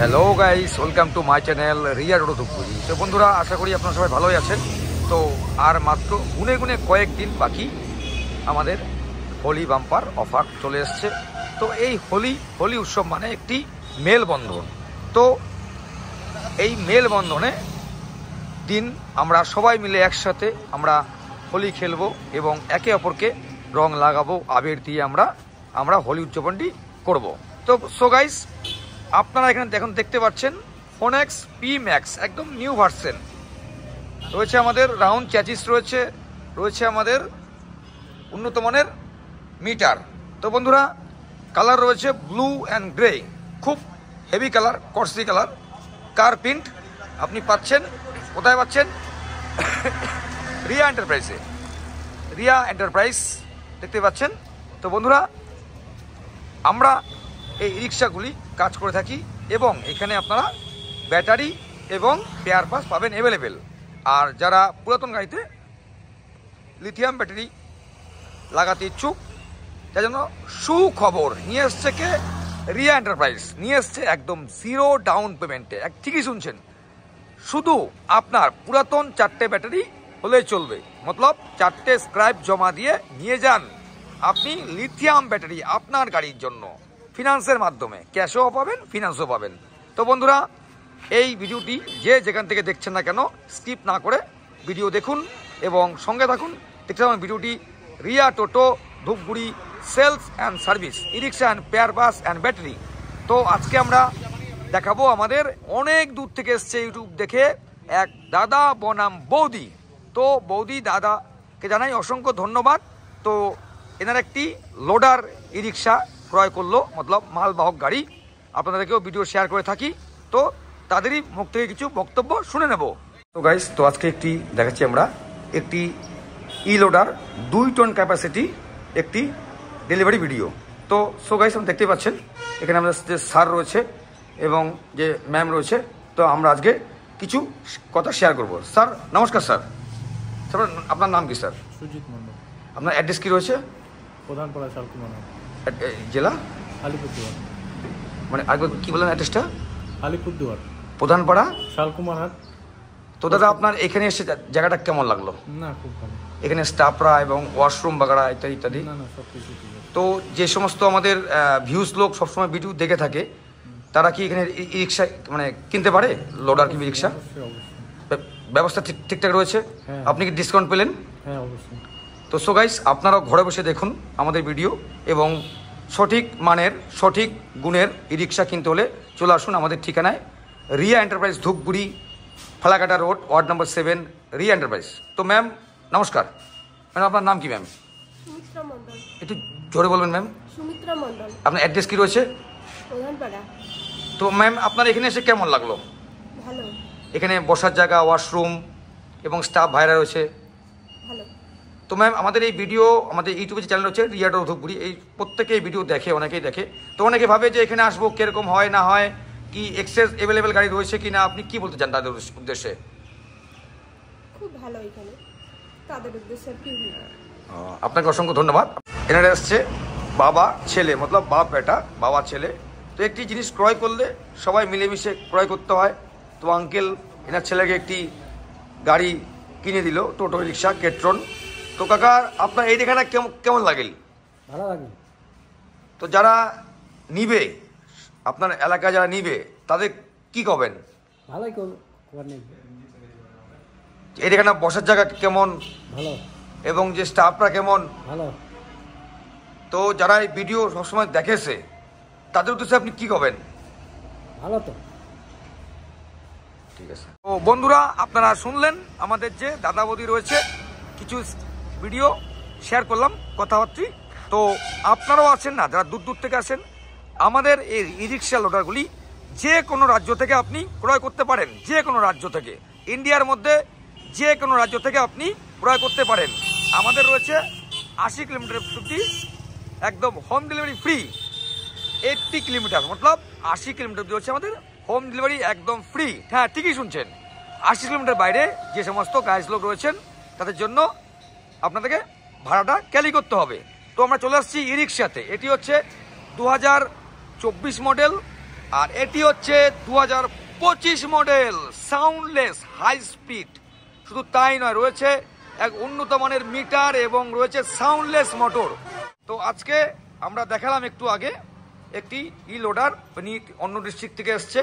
Hello guys, welcome to my channel Riya Toto Dhupguri. তো বন্ধুরা, আশা করি আপনারা সবাই ভালোই আছেন। তো আর মাত্র গুনে গুনে কয়েকদিন বাকি আমাদের হোলি বাম্পার অফার চলে এসছে। তো এই হোলি উৎসব মানে একটি মেলবন্ধন। তো এই মেলবন্ধনে দিন আমরা সবাই মিলে একসাথে আমরা হোলি খেলবো এবং একে অপরকে রং লাগাবো, আবির দিয়ে আমরা হোলি উদযাপনটি করব। তো সো গাইস, আপনারা এখানে দেখতে পাচ্ছেন ফোনেক্স পি ম্যাক্স, একদম নিউ ভার্সন রয়েছে। আমাদের রাউন্ড চ্যাচিস রয়েছে আমাদের উন্নত মানের মিটার। তো বন্ধুরা, কালার রয়েছে ব্লু অ্যান্ড গ্রে, খুব হেভি কালার, কস্টলি কালার। কার প্রিন্ট আপনি পাচ্ছেন কোথায় পাচ্ছেন? রিয়া এন্টারপ্রাইজ দেখতে পাচ্ছেন। তো বন্ধুরা, আমরা এই রিক্সাগুলি কাজ করে থাকি এবং এখানে আপনারা ব্যাটারি এবং পেয়ার পাস পাবেন অ্যাভেলেবেল। আর যারা পুরাতন গাড়িতে লিথিয়াম ব্যাটারি লাগাতে ইচ্ছুক, তার জন্য সুখবর নিয়ে এসছে কে? রিয়া এন্টারপ্রাইজ নিয়ে এসছে একদম জিরো ডাউন পেমেন্টে। ঠিকই শুনছেন, শুধু আপনার পুরাতন 4টে ব্যাটারি হলেই চলবে। মতলব 4টে স্ক্র্যাপ জমা দিয়ে নিয়ে যান আপনি লিথিয়াম ব্যাটারি আপনার গাড়ির জন্য, ফিনান্সের মাধ্যমে। ক্যাশও পাবেন, ফিনান্সও পাবেন। তো বন্ধুরা, এই ভিডিওটি যে যেখান থেকে দেখছেন না কেন, স্কিপ না করে ভিডিও দেখুন এবং সঙ্গে থাকুন। দেখতে পাবেন ভিডিওটি Riya Toto Dhupguri sales and service, e rickshaw and পেয়ার বাস অ্যান্ড ব্যাটারি। তো আজকে আমরা দেখাবো, আমাদের অনেক দূর থেকে এসছে ইউটিউব দেখে এক দাদা বনাম বৌদি। তো বৌদি দাদাকে জানাই অসংখ্য ধন্যবাদ। তো এনার একটি লোডার ই রিক্সা ক্রয় করলো, মতলব মালবাহক গাড়ি। আপনাদেরকেও ভিডিও শেয়ার করে থাকি, তো তাদেরই মুখ থেকে কিছু বক্তব্য শুনে নেব। তো গাইস, তো আজকে একটি দেখাচ্ছি আমরা একটি ই লোডার 2 টন ক্যাপাসিটি একটি ডেলিভারি ভিডিও। তো সো গাইস, আপনি দেখতেই পাচ্ছেন এখানে আমাদের যে স্যার রয়েছে এবং যে ম্যাম রয়েছে। তো আমরা আজকে কিছু কথা শেয়ার করব। স্যার নমস্কার। স্যার আপনার নাম কি? স্যার সুজিত মন্ডল। আপনার অ্যাড্রেস কি রয়েছে? প্রধানপাড়া শালকুমার, জেলা আলিপুরদুয়ার। মানে আরেকবার কি বললেন অ্যাড্রেসটা? আলিপুরদুয়ার, প্রধানপাড়া শালকুমার হাট। তো দাদা, আপনার এখানে এসে জায়গাটা কেমন লাগলো? না, খুব ভালো। এখানে স্টাফরা এবং ওয়াশরুম বাগাড়া ইত্যাদি ইত্যাদি। না, সব কিছু ঠিক আছে। তো যে সমস্ত আমাদের ভিউজ লোক সবসময় ভিডিও দেখে থাকে, তারা কি এখানে ই রিক্সা মানে কিনতে পারে? লোডার কি রিক্সা ব্যবস্থা ঠিকঠাক রয়েছে? হ্যাঁ। আপনি কি ডিসকাউন্ট পেলেন? হ্যাঁ, অবশ্যই। তো সো গাইস, আপনারাও ঘরে বসে দেখুন আমাদের ভিডিও এবং সঠিক মানের সঠিক গুণের ই রিক্সা কিনতে হলে চলে আসুন আমাদের ঠিকানায়, Riya enterprise Dhupguri, Falakata road, ward number 7, Riya enterprise. তো ম্যাম নমস্কার। ম্যাম আপনার নাম কি? ম্যাম সুমিত্রা মন্ডল। একটু জোরে বলবেন ম্যাম। সুমিত্রা মন্ডল, আপনার অ্যাড্রেস কি রয়েছে? প্রধানপাড়া। তো ম্যাম, আপনার এখানে এসে কেমন লাগলো? ভালো। এখানে বসার জায়গা, ওয়াশরুম এবং স্টাফ ভাইরা রয়েছে। ভালো। তো ম্যাম, আমাদের এই ভিডিও আমাদের ইউটিউবে যে চ্যানেল হচ্ছে রিয়া টোটো ধূপগুড়ি, এই প্রত্যেকে এই ভিডিও দেখে, অনেকেই দেখে। তো অনেকে ভাবে যে এখানে আসবো কীরকম হয় না হয়, কি এক্সেস অ্যাভেলেবেল গাড়ি রয়েছে কি না, আপনি কি বলতে চান তাদের উদ্দেশ্যে? খুব ভালো এখানে, তাদের উদ্দেশ্যে কি বলবো? আপনাকে অসংখ্য ধন্যবাদ। এনারা এসছে বাবা ছেলে, মতলব বাপ বেটা, বাবা ছেলে। তো একটি জিনিস ক্রয় করলে সবাই মিলেমিশে ক্রয় করতে হয়। তো আঙ্কেল এনার ছেলেকে একটি গাড়ি কিনে দিল, টোটো রিক্সা কেট্রন। তো কাকা, আপনার এই দেখাটা কেমন লাগেল? ভালো লাগে। তো যারা নিবে, আপনার এলাকায় যারা নিবে, তাদের কি করবেন? ভালোই এই দেখাটা বসার জায়গা কেমন ভালো এবং যে স্টাফরা কেমন? ভালো। তো যারা এই ভিডিও সবসময় দেখেছে, তাদের উদ্দেশ্যে আপনি কি করবেন? ভালো তো। ঠিক আছে। তো বন্ধুরা, আপনারা শুনলেন আমাদের যে দাদা বৌদি রয়েছে, কিছু ভিডিও শেয়ার করলাম, কথাবার্তা। তো আপনারাও আছেন না, যারা দূর দূর থেকে আসেন, আমাদের এই ই রিক্সা লোডারগুলি যে কোনো রাজ্য থেকে আপনি ক্রয় করতে পারেন। যে কোনো রাজ্য থেকে, ইন্ডিয়ার মধ্যে যে কোনো রাজ্য থেকে আপনি ক্রয় করতে পারেন। আমাদের রয়েছে 80 কিলোমিটার ছুটি, একদম হোম ডেলিভারি ফ্রি। 80 কিলোমিটার মতলব 80 কিলোমিটার রয়েছে আমাদের হোম ডেলিভারি একদম ফ্রি। হ্যাঁ, ঠিকই শুনছেন, 80 কিলোমিটার বাইরে যে সমস্ত গাইজ লোক রয়েছেন, তাদের জন্য আপনাদেরকে ভাড়াটা ক্যারি করতে হবে। তো আমরা চলে আসছি ই রিক্সাতে। এটি হচ্ছে 2024 মডেল আর এটি হচ্ছে 2025 মডেল সাউন্ডলেস হাই স্পিড। শুধু তাই নয়, রয়েছে এক উন্নত মানের মিটার এবং রয়েছে সাউন্ডলেস মোটর। তো আজকে আমরা দেখালাম একটু আগে একটি ই লোডার, উনি অন্য ডিস্ট্রিক্ট থেকে এসছে,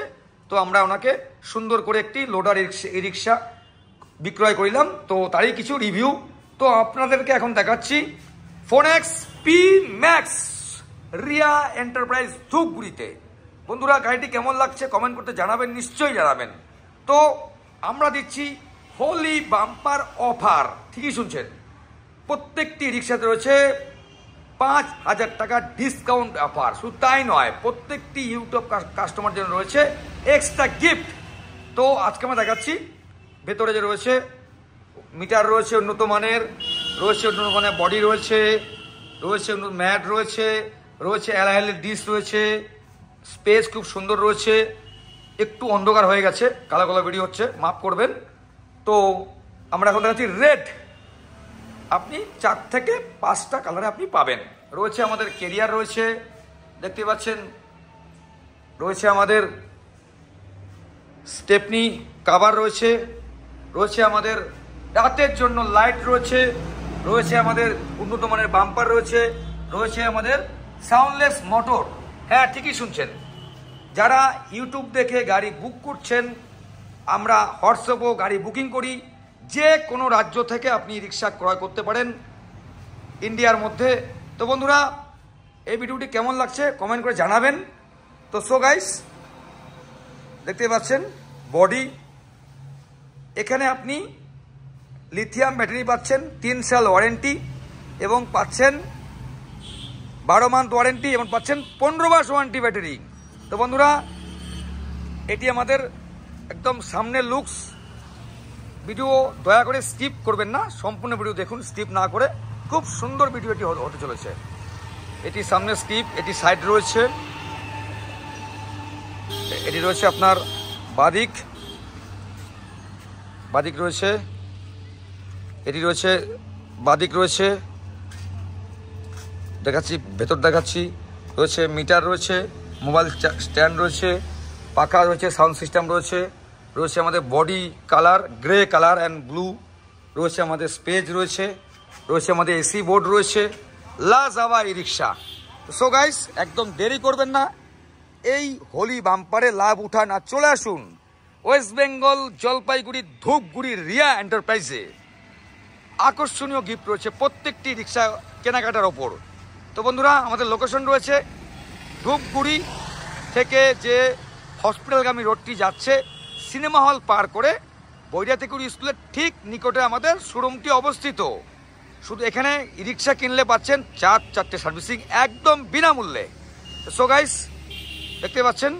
তো আমরা ওনাকে সুন্দর করে একটি লোডার ই রিক্সা বিক্রয় করিলাম, তো তারই কিছু রিভিউ। তো আপনাদেরকে এখন দেখাচ্ছি Phoenix P max Riya enterprise ধূপগুড়িতে। বন্ধুরা, গাড়িটি কেমন লাগছে কমেন্ট করতে জানাবেন, নিশ্চয়ই জানাবেন। তো আমরা দিচ্ছি হোলি বাম্পার অফার, ঠিকই শুনছেন, প্রত্যেকটি রিক্সাতে রয়েছে 5,000 টাকা ডিসকাউন্ট অফার। শুধু তাই নয়, প্রত্যেকটি ইউটিউব কাস্টমার জন্য রয়েছে এক্সট্রা গিফট। তো আজকে আমরা দেখাচ্ছি ভেতরে যে রয়েছে মিটার রয়েছে উন্নত মানের, রয়েছে উন্নত মানের বডি রয়েছে, রয়েছে ম্যাট রয়েছে, রয়েছে অ্যালাইলের ডিস রয়েছে, স্পেস খুব সুন্দর রয়েছে। একটু অন্ধকার হয়ে গেছে, কালো কালো ভিডিও হচ্ছে, মাফ করবেন। তো আমরা এখন দেখাচ্ছি রেড, আপনি 4 থেকে 5টা কালারে আপনি পাবেন। রয়েছে আমাদের কেরিয়ার রয়েছে, দেখতে পাচ্ছেন, রয়েছে আমাদের স্টেপনি কাভার রয়েছে, রয়েছে আমাদের রাতের জন্য লাইট রয়েছে, রয়েছে আমাদের উন্নত মানের বাম্পার রয়েছে, রয়েছে আমাদের সাউন্ডলেস মোটর। হ্যাঁ, ঠিকই শুনছেন, যারা ইউটিউব দেখে গাড়ি বুক করছেন, আমরা হোয়াটসঅ্যাপেও গাড়ি বুকিং করি। যে কোনো রাজ্য থেকে আপনি রিক্সা ক্রয় করতে পারেন ইন্ডিয়ার মধ্যে। তো বন্ধুরা, এই ভিডিওটি কেমন লাগছে কমেন্ট করে জানাবেন। তো সো গাইস, দেখতে পাচ্ছেন বডি, এখানে আপনি লিথিয়াম ব্যাটারি পাচ্ছেন, 3 সাল ওয়ারেন্টি এবং পাচ্ছেন 12 মান্থ ওয়ারেন্টি এবং পাচ্ছেন 15 মাস ওয়ারেন্টি ব্যাটারি। তো বন্ধুরা, এটি আমাদের একদম সামনের লুকস। ভিডিও দয়া করে স্কিপ করবেন না, সম্পূর্ণ ভিডিও দেখুন স্কিপ না করে, খুব সুন্দর ভিডিও এটি হতে চলেছে। এটি সামনে স্কিপ, এটি সাইড রয়েছে, এটি রয়েছে আপনার বাদিক রয়েছে, এটি রয়েছে বাদিক রয়েছে, দেখাচ্ছি ভেতর দেখাচ্ছি, রয়েছে মিটার রয়েছে, মোবাইল স্ট্যান্ড রয়েছে, পাখা রয়েছে, সাউন্ড সিস্টেম রয়েছে, রয়েছে আমাদের body colour grey colour and blue, রয়েছে আমাদের স্পেস রয়েছে, রয়েছে আমাদের এসি বোর্ড রয়েছে, লাজাবা ই রিক্সা। সো গাইস, একদম দেরি করবেন না, এই হোলি বাম্পারে লাভ উঠান আর চলে আসুন ওয়েস্ট বেঙ্গল জলপাইগুড়ি ধূপগুড়ি রিয়া এন্টারপ্রাইজে। আকর্ষণীয় গিফট রয়েছে প্রত্যেকটি রিক্সা কেনাকাটার ওপর। তো বন্ধুরা, আমাদের লোকেশন রয়েছে ধূপগুড়ি থেকে যে হসপিটালগামী রোডটি যাচ্ছে, সিনেমা হল পার করে বৈরাতিকুড়ি স্কুলের ঠিক নিকটে আমাদের শোরুমটি অবস্থিত। শুধু এখানে রিক্সা কিনলে পাচ্ছেন 4 সার্ভিসিং একদম বিনামূল্যে। সো গাইস, দেখতে পাচ্ছেন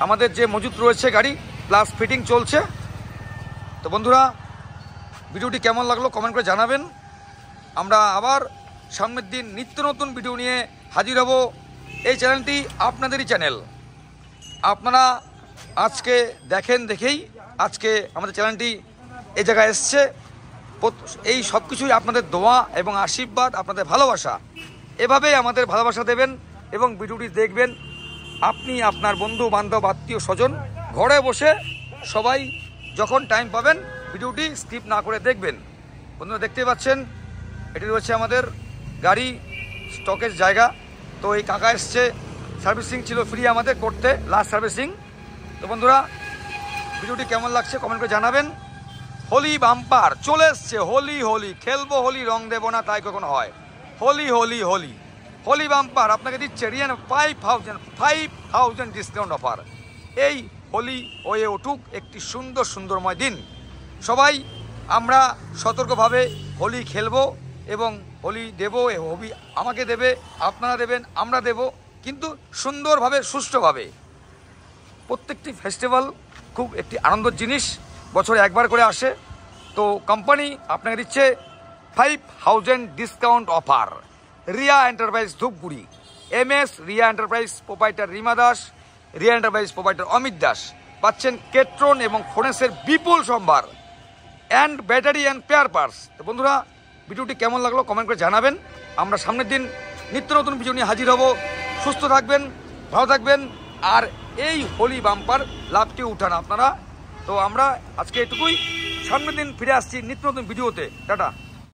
আমাদের যে মজুত রয়েছে গাড়ি প্লাস ফিটিং চলছে। তো বন্ধুরা, ভিডিওটি কেমন লাগলো কমেন্ট করে জানাবেন। আমরা আবার সামনের দিন নিত্য নতুন ভিডিও নিয়ে হাজির হব। এই চ্যানেলটি আপনাদেরই চ্যানেল, আপনারা আজকে দেখেন দেখেই আজকে আমাদের চ্যানেলটি এই জায়গায় এসছে। এই সব কিছুই আপনাদের দোয়া এবং আশীর্বাদ, আপনাদের ভালোবাসা, এভাবেই আমাদের ভালোবাসা দেবেন এবং ভিডিওটি দেখবেন। আপনি আপনার বন্ধু বান্ধব আত্মীয় স্বজন ঘরে বসে সবাই যখন টাইম পাবেন ভিডিওটি স্কিপ না করে দেখবেন। বন্ধুরা, দেখতে পাচ্ছেন এটি রয়েছে আমাদের গাড়ি স্টকের জায়গা। তো এই কাকা এসছে, সার্ভিসিং ছিল ফ্রি আমাদের করতে, লাস্ট সার্ভিসিং। তো বন্ধুরা, ভিডিওটি কেমন লাগছে কমেন্ট করে জানাবেন। হোলি বাম্পার চলে এসছে, হোলি হোলি খেলবো, হোলি রং দেবো না তাই কখনো হয়। হোলি হোলি হোলি হোলি বাম্পার আপনাকে দিচ্ছে রিয়ান 5,000 ডিসকাউন্ট অফার। এই হোলি হয়ে উঠুক একটি সুন্দর সুন্দরময় দিন। সবাই আমরা সতর্কভাবে হোলি খেলবো এবং হোলি দেবো, হোলি আমাকে দেবে, আপনারা দেবেন, আমরা দেব, কিন্তু সুন্দরভাবে সুষ্ঠুভাবে। প্রত্যেকটি ফেস্টিভ্যাল খুব একটি আনন্দের জিনিস, বছরে একবার করে আসে। তো কোম্পানি আপনাকে দিচ্ছে 5,000 discount offer. Riya enterprise Dhupguri, MS Riya enterprise proprietor Rima Das, Riya enterprise proprietor Amit Das. পাচ্ছেন কেট্রন এবং ফোনেসের বিপুল সম্ভার and battery and pair parts. তো বন্ধুরা, ভিডিওটি কেমন লাগলো কমেন্ট করে জানাবেন। আমরা সামনের দিন নিত্য নতুন ভিডিও নিয়ে হাজির হব। সুস্থ থাকবেন, ভালো থাকবেন। আর এই হোলি বাম্পার লাভটি উঠান আপনারা। তো আমরা আজকে এটুকুই, সামনের দিন ফিরে আসছি নিত্য নতুন ভিডিওতে। টাটা।